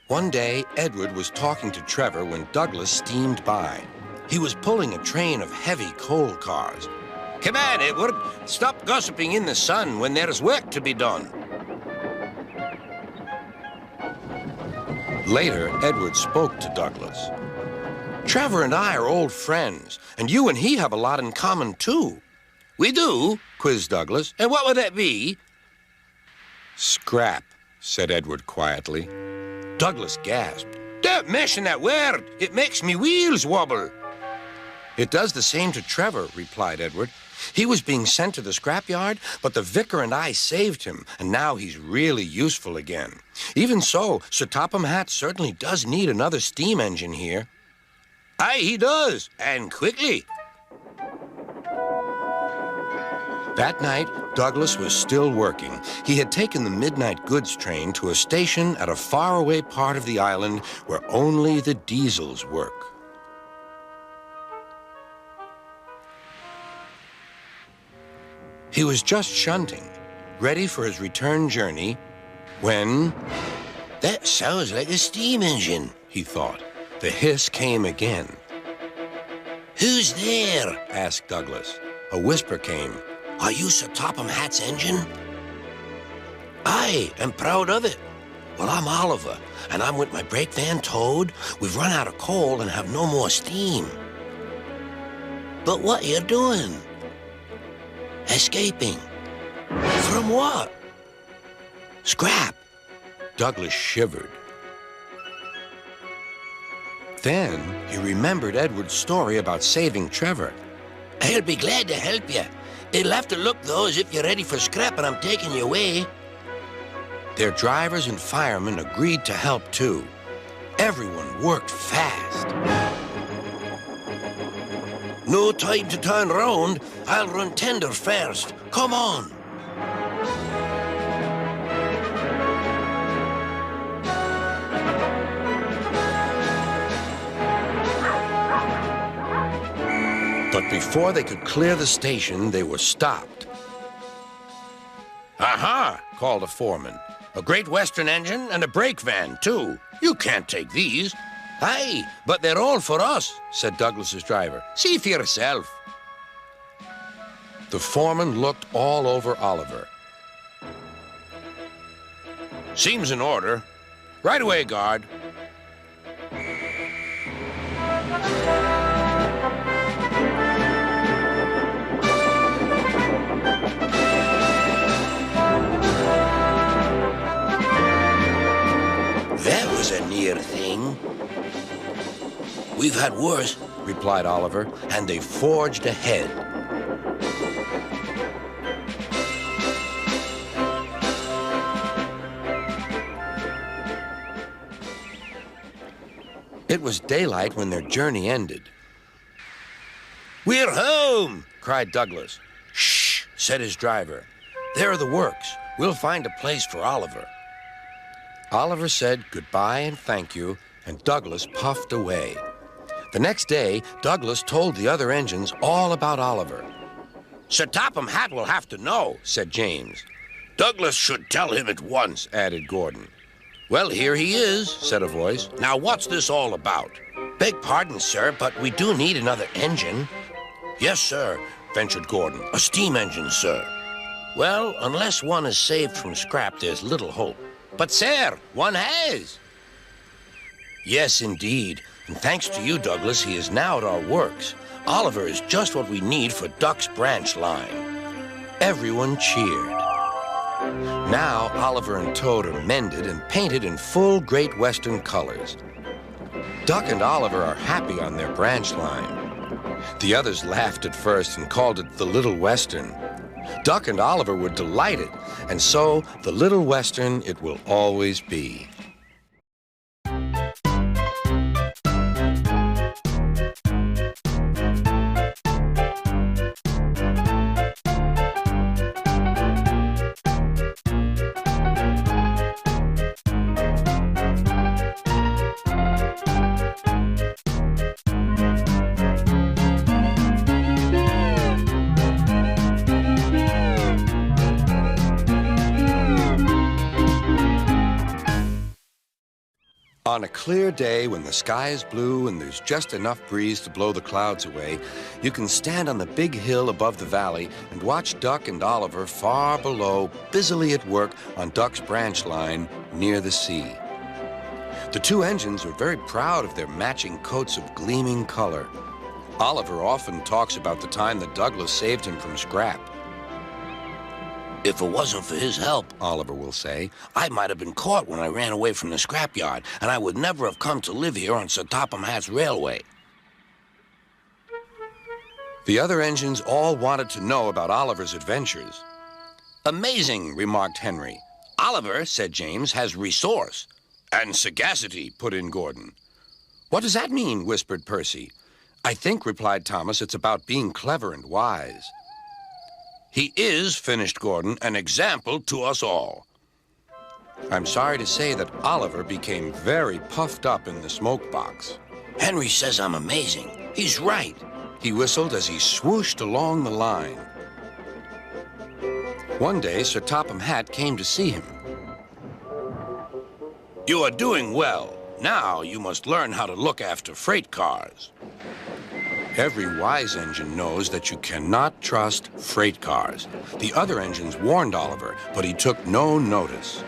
One day, Edward was talking to Trevor when Douglas steamed by. He was pulling a train of heavy coal cars. "Come on, Edward. Stop gossiping in the sun when there's work to be done." Later, Edward spoke to Douglas. "Trevor and I are old friends, and you and he have a lot in common, too." "We do?" quizzed Douglas. "And what would that be?" "Scrap," said Edward quietly. Douglas gasped. "Don't mention that word. It makes me wheels wobble." "It does the same to Trevor," replied Edward. "He was being sent to the scrapyard, but the vicar and I saved him, and now he's really useful again. Even so, Sir Topham Hatt certainly does need another steam engine here." "Aye, he does, and quickly." That night, Douglas was still working. He had taken the midnight goods train to a station at a faraway part of the island where only the diesels work. He was just shunting, ready for his return journey, when... "That sounds like a steam engine," he thought. The hiss came again. "Who's there?" asked Douglas. A whisper came. "Are you Sir Topham Hatt's engine?" "Aye, and proud of it." "Well, I'm Oliver, and I'm with my brake van towed. We've run out of coal and have no more steam." "But what are you doing?" "Escaping." "From what?" "Scrap." Douglas shivered. Then he remembered Edward's story about saving Trevor. "I'll be glad to help you. It'll have to look, though, as if you're ready for scrap and I'm taking you away." Their drivers and firemen agreed to help, too. Everyone worked fast. "No time to turn round. I'll run tender first. Come on." But before they could clear the station, they were stopped. "Aha!" called a foreman. "A Great Western engine and a brake van, too. You can't take these." "Aye, but they're all for us," said Douglas's driver. "See for yourself." The foreman looked all over Oliver. "Seems in order. Right away, guard." "That was a near thing." "We've had worse," replied Oliver, and they forged ahead. It was daylight when their journey ended. "We're home!" cried Douglas. "Shh!" said his driver. "There are the works. We'll find a place for Oliver." Oliver said goodbye and thank you, and Douglas puffed away. The next day, Douglas told the other engines all about Oliver. "Sir Topham Hatt will have to know," said James. "Douglas should tell him at once," added Gordon. "Well, here he is," said a voice. "Now, what's this all about?" "Beg pardon, sir, but we do need another engine." "Yes, sir," ventured Gordon. "A steam engine, sir." "Well, unless one is saved from scrap, there's little hope." "But, sir, one has." "Yes, indeed. And thanks to you, Douglas, he is now at our works. Oliver is just what we need for Duck's branch line." Everyone cheered. Now Oliver and Toad are mended and painted in full Great Western colors. Duck and Oliver are happy on their branch line. The others laughed at first and called it the Little Western. Duck and Oliver were delighted, and so the Little Western it will always be. On a clear day when the sky is blue and there's just enough breeze to blow the clouds away, you can stand on the big hill above the valley and watch Duck and Oliver far below, busily at work on Duck's branch line near the sea. The two engines are very proud of their matching coats of gleaming color. Oliver often talks about the time that Douglas saved him from scrap. If it wasn't for his help, Oliver will say, I might have been caught when I ran away from the scrapyard, and I would never have come to live here on Sir Topham Hatt's railway. The other engines all wanted to know about Oliver's adventures. Amazing, remarked Henry. Oliver, said James, has resource. And sagacity, put in Gordon. What does that mean? Whispered Percy. I think, replied Thomas, it's about being clever and wise. He is, finished Gordon, an example to us all. I'm sorry to say that Oliver became very puffed up in the smoke box. Henry says I'm amazing. He's right. He whistled as he swooshed along the line. One day, Sir Topham Hatt came to see him. You are doing well. Now you must learn how to look after freight cars. Every wise engine knows that you cannot trust freight cars. The other engines warned Oliver, but he took no notice.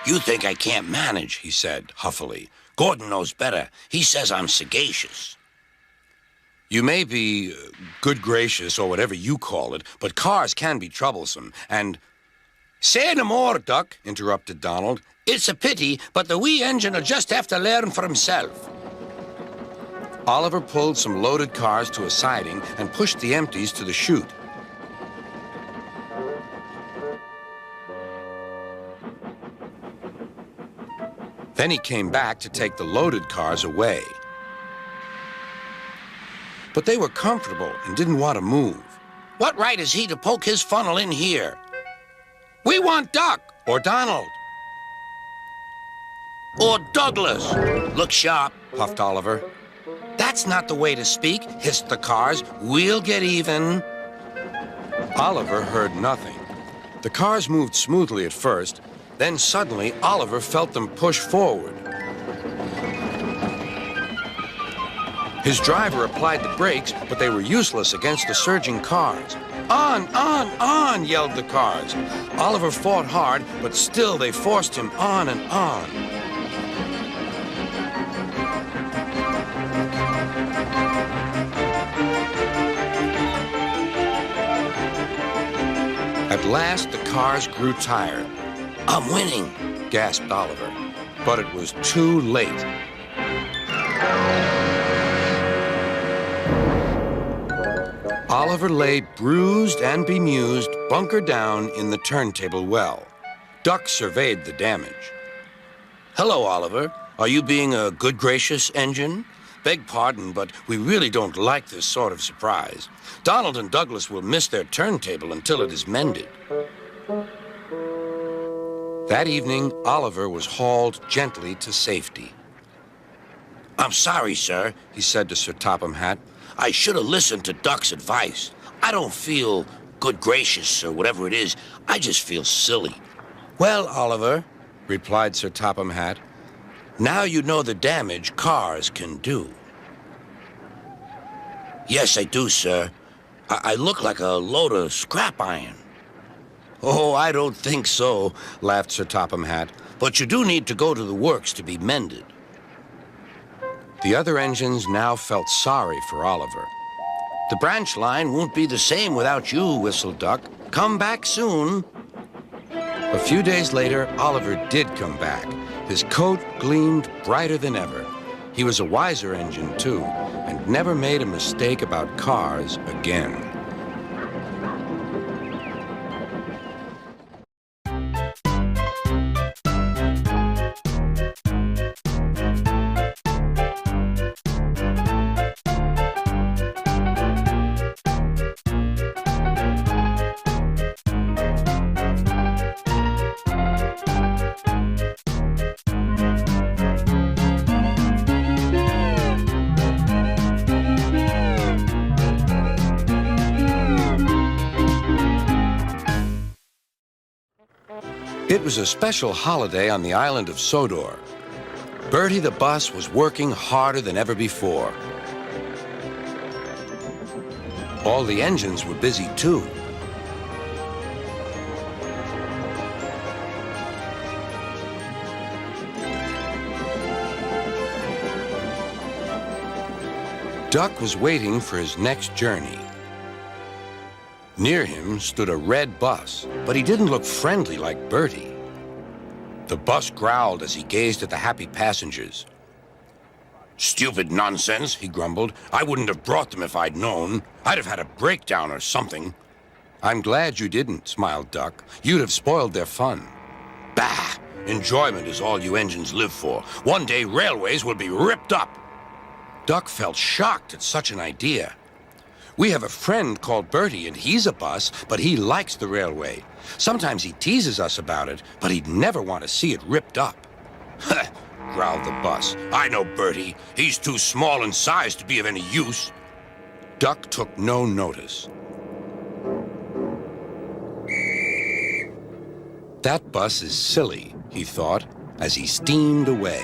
You think I can't manage, he said huffily. Gordon knows better. He says I'm sagacious. You may be good gracious or whatever you call it, but cars can be troublesome, and... Say no more, Duck, interrupted Donald. It's a pity, but the wee engine'll just have to learn for himself. Oliver pulled some loaded cars to a siding and pushed the empties to the chute. Then he came back to take the loaded cars away. But they were comfortable and didn't want to move. What right has he to poke his funnel in here? We want Duck. Or Donald. Or Douglas. Look sharp, puffed Oliver. That's not the way to speak, hissed the cars. We'll get even. Oliver heard nothing. The cars moved smoothly at first, then suddenly Oliver felt them push forward. His driver applied the brakes, but they were useless against the surging cars. On, yelled the cars. Oliver fought hard, but still they forced him on and on. At last, the cars grew tired. I'm winning, gasped Oliver, but it was too late. Oliver lay bruised and bemused, bunker down in the turntable well. Duck surveyed the damage. Hello, Oliver. Are you being a good gracious engine? Beg pardon, but we really don't like this sort of surprise. Donald and Douglas will miss their turntable until it is mended. That evening, Oliver was hauled gently to safety. I'm sorry, sir, he said to Sir Topham Hatt. I should have listened to Duck's advice. I don't feel good gracious or whatever it is. I just feel silly. Well, Oliver, replied Sir Topham Hatt, now you know the damage cars can do. Yes, I do, sir. I look like a load of scrap iron. Oh, I don't think so, laughed Sir Topham Hatt. But you do need to go to the works to be mended. The other engines now felt sorry for Oliver. The branch line won't be the same without you, whistled Duck. Come back soon. A few days later, Oliver did come back. His coat gleamed brighter than ever. He was a wiser engine, too, and never made a mistake about cars again. It was a special holiday on the island of Sodor. Bertie the bus was working harder than ever before. All the engines were busy too. Duck was waiting for his next journey. Near him stood a red bus, but he didn't look friendly like Bertie. The bus growled as he gazed at the happy passengers. Stupid nonsense, he grumbled. I wouldn't have brought them if I'd known. I'd have had a breakdown or something. I'm glad you didn't, smiled Duck. You'd have spoiled their fun. Bah! Enjoyment is all you engines live for. One day railways will be ripped up. Duck felt shocked at such an idea. We have a friend called Bertie, and he's a bus, but he likes the railway. Sometimes he teases us about it, but he'd never want to see it ripped up. Ha! Growled the bus. I know Bertie. He's too small in size to be of any use. Duck took no notice. That bus is silly, he thought, as he steamed away.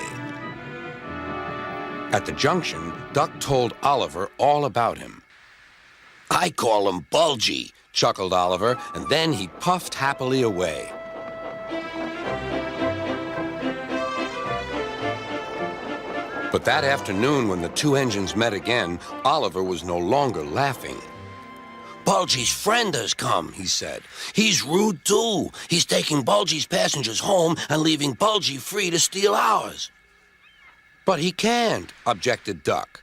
At the junction, Duck told Oliver all about him. I call him Bulgy, chuckled Oliver, and then he puffed happily away. But that afternoon, when the two engines met again, Oliver was no longer laughing. Bulgy's friend has come, he said. He's rude, too. He's taking Bulgy's passengers home and leaving Bulgy free to steal ours. But he can't, objected Duck.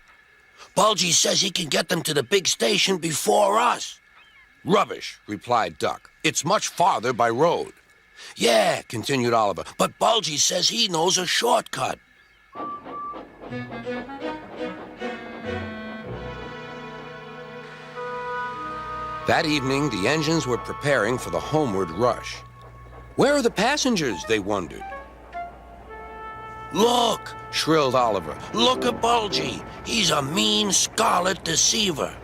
Bulgy says he can get them to the big station before us. Rubbish, replied Duck. It's much farther by road. Yeah, continued Oliver, but Bulgy says he knows a shortcut. That evening, the engines were preparing for the homeward rush. Where are the passengers, they wondered. Look, shrilled Oliver. Look at Bulgy. He's a mean scarlet deceiver.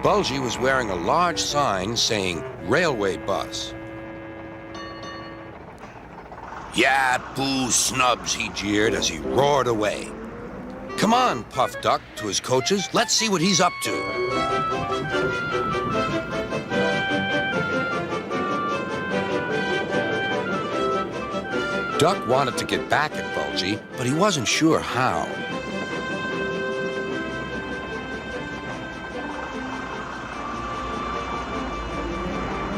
Bulgy was wearing a large sign saying railway bus. Yeah, boo snubs, he jeered as he roared away. Come on, puffed Duck to his coaches. Let's see what he's up to. Duck wanted to get back at Bulgy, but he wasn't sure how.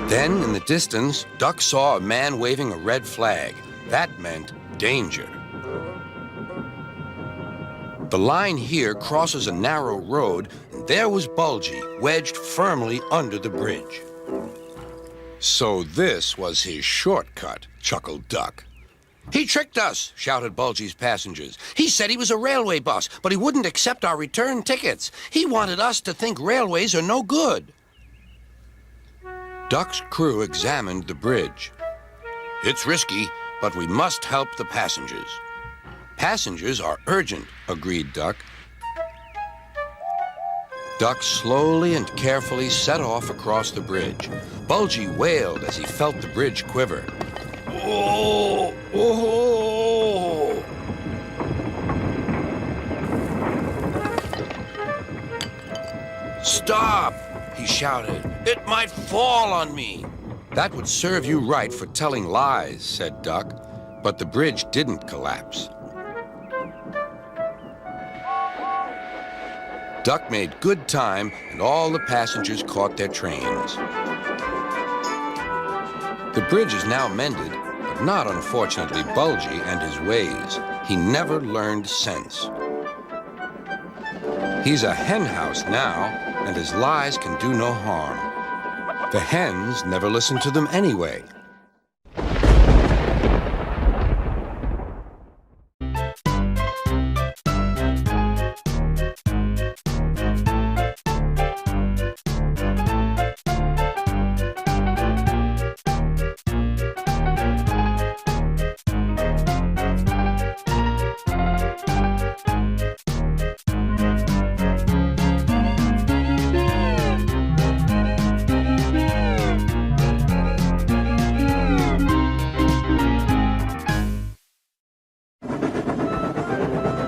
Then, in the distance, Duck saw a man waving a red flag. That meant danger. The line here crosses a narrow road, and there was Bulgy, wedged firmly under the bridge. So this was his shortcut, chuckled Duck. He tricked us, shouted Bulgy's passengers. He said he was a railway bus, but he wouldn't accept our return tickets. He wanted us to think railways are no good. Duck's crew examined the bridge. It's risky, but we must help the passengers. Passengers are urgent, agreed Duck. Duck slowly and carefully set off across the bridge. Bulgy wailed as he felt the bridge quiver. Oh! Oh! Stop! He shouted. It might fall on me. That would serve you right for telling lies, said Duck, but the bridge didn't collapse. Duck made good time, and all the passengers caught their trains. The bridge is now mended, but not, unfortunately, Bulgy and his ways. He never learned sense. He's a hen house now, and his lies can do no harm. The hens never listen to them anyway.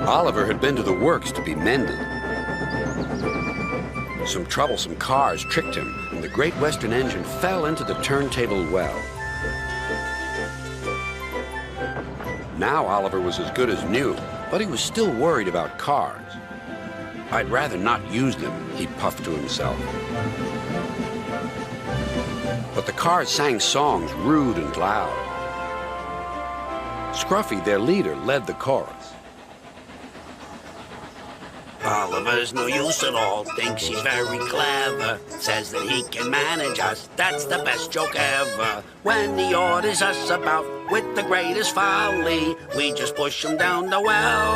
Oliver had been to the works to be mended. Some troublesome cars tricked him, and the Great Western engine fell into the turntable well. Now Oliver was as good as new, but he was still worried about cars. "I'd rather not use them," he puffed to himself. But the cars sang songs rude and loud. Scruffy, their leader, led the chorus. Oliver's no use at all, thinks he's very clever, says that he can manage us, that's the best joke ever. When he orders us about with the greatest folly, we just push him down the well.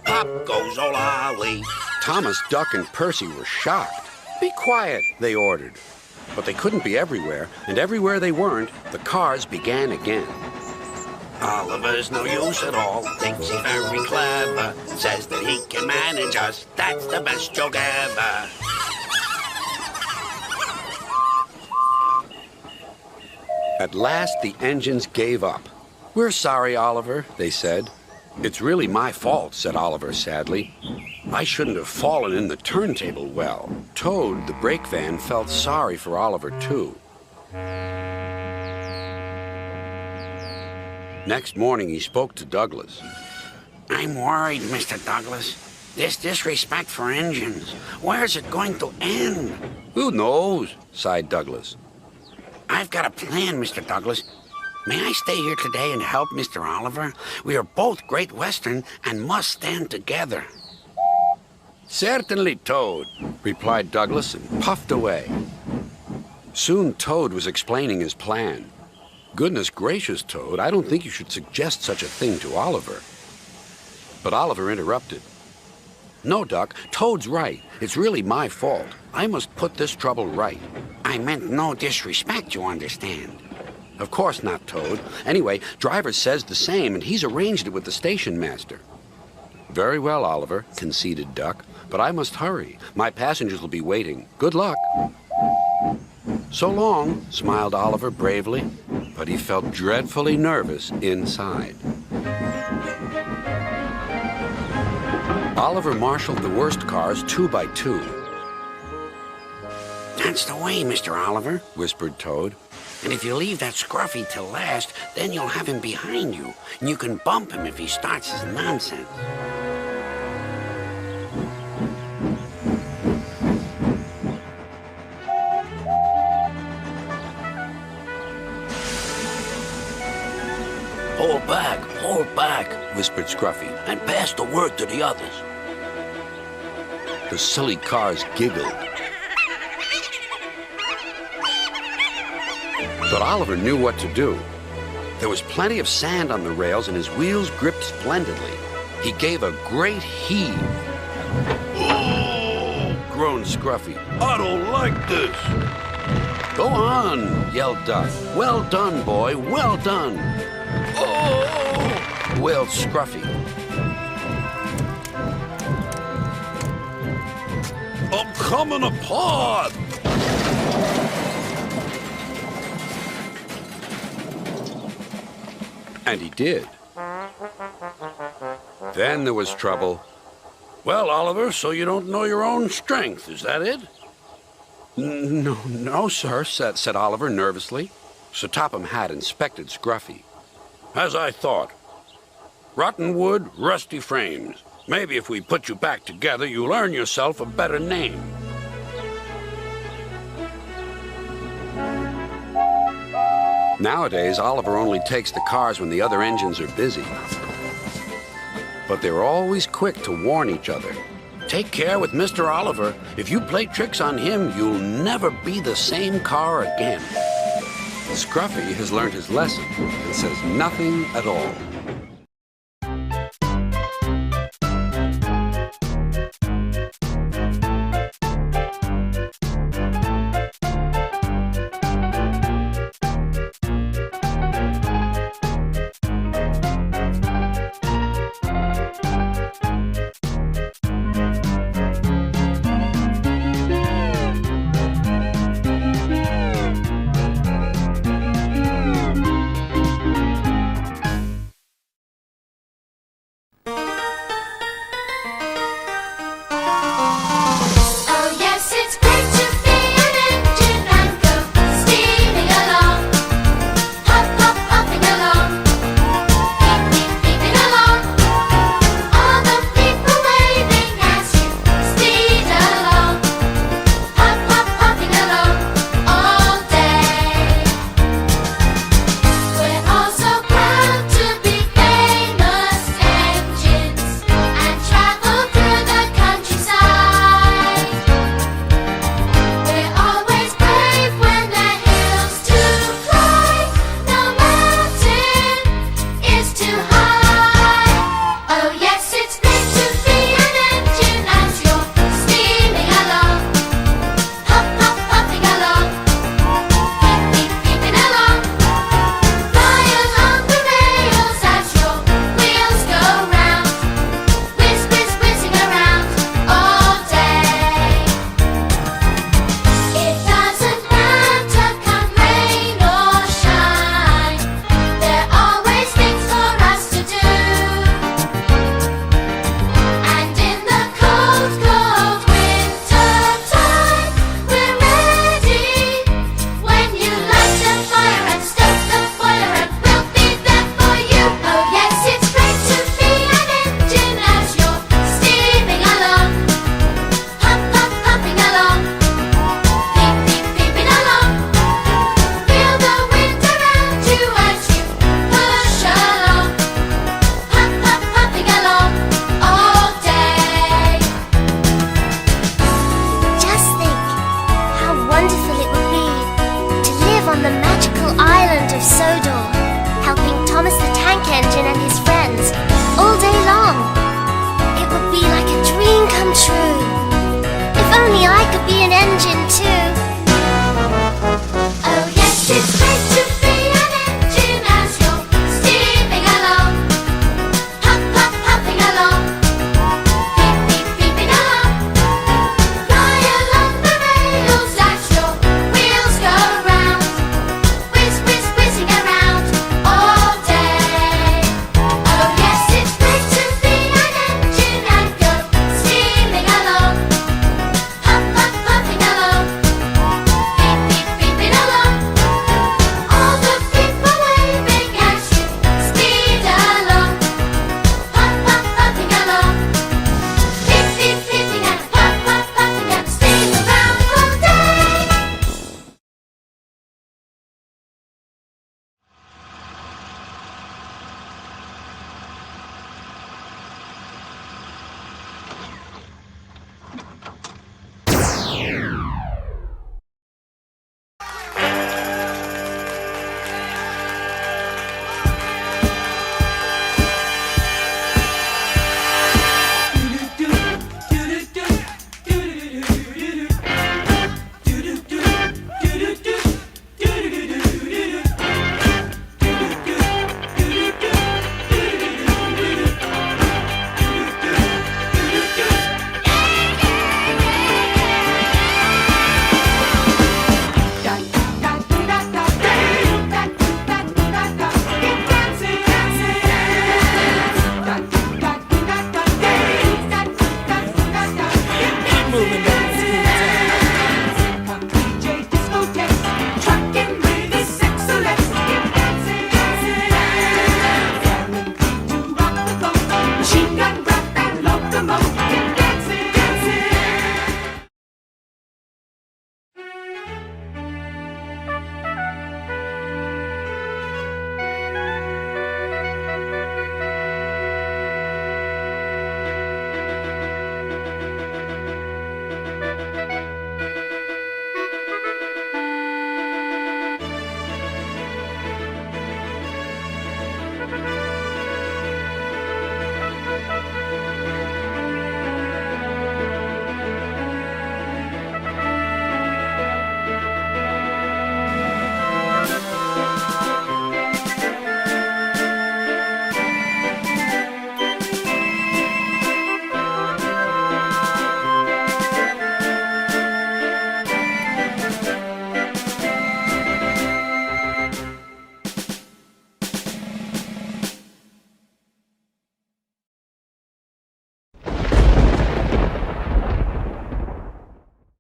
Pop goes old Ollie. Thomas, Duck, and Percy were shocked. "Be quiet," they ordered. But they couldn't be everywhere, and everywhere they weren't, the cars began again. Oliver's no use at all, thinks he's very clever, says that he can manage us, that's the best joke ever. At last, the engines gave up. "We're sorry, Oliver," they said. "It's really my fault," said Oliver sadly. "I shouldn't have fallen in the turntable well." Toad, the brake van, felt sorry for Oliver, too. Next morning, he spoke to Douglas. "I'm worried, Mr. Douglas. This disrespect for engines, where's it going to end?" "Who knows?" sighed Douglas. "I've got a plan, Mr. Douglas. May I stay here today and help Mr. Oliver? We are both Great Western and must stand together." "Certainly, Toad," replied Douglas and puffed away. Soon Toad was explaining his plan. "Goodness gracious, Toad, I don't think you should suggest such a thing to Oliver." But Oliver interrupted. "No, Duck, Toad's right. It's really my fault. I must put this trouble right." "I meant no disrespect, you understand." "Of course not, Toad. Anyway, Driver says the same, and he's arranged it with the station master." "Very well, Oliver," conceded Duck, "but I must hurry. My passengers will be waiting. Good luck." "So long," smiled Oliver bravely, but he felt dreadfully nervous inside. Oliver marshaled the worst cars 2 by 2. "That's the way, Mr. Oliver," whispered Toad. "And if you leave that Scruffy till last, then you'll have him behind you, and you can bump him if he starts his nonsense." Hold back, whispered Scruffy, and pass the word to the others. The silly cars giggled. But Oliver knew what to do. There was plenty of sand on the rails and his wheels gripped splendidly. He gave a great heave. "Oh!" groaned Scruffy. "I don't like this." "Go on," yelled Duck. "Well done, boy, well done." "Oh!" wailed Scruffy. "I'm coming apart!" And he did. Then there was trouble. "Well, Oliver, so you don't know your own strength, is that it?" No, sir, said Oliver nervously. Sir Topham Hatt inspected Scruffy. "As I thought. Rotten wood, rusty frames. Maybe if we put you back together, you'll earn yourself a better name." Nowadays, Oliver only takes the cars when the other engines are busy. But they're always quick to warn each other. "Take care with Mr. Oliver. If you play tricks on him, you'll never be the same car again." Scruffy has learned his lesson and says nothing at all.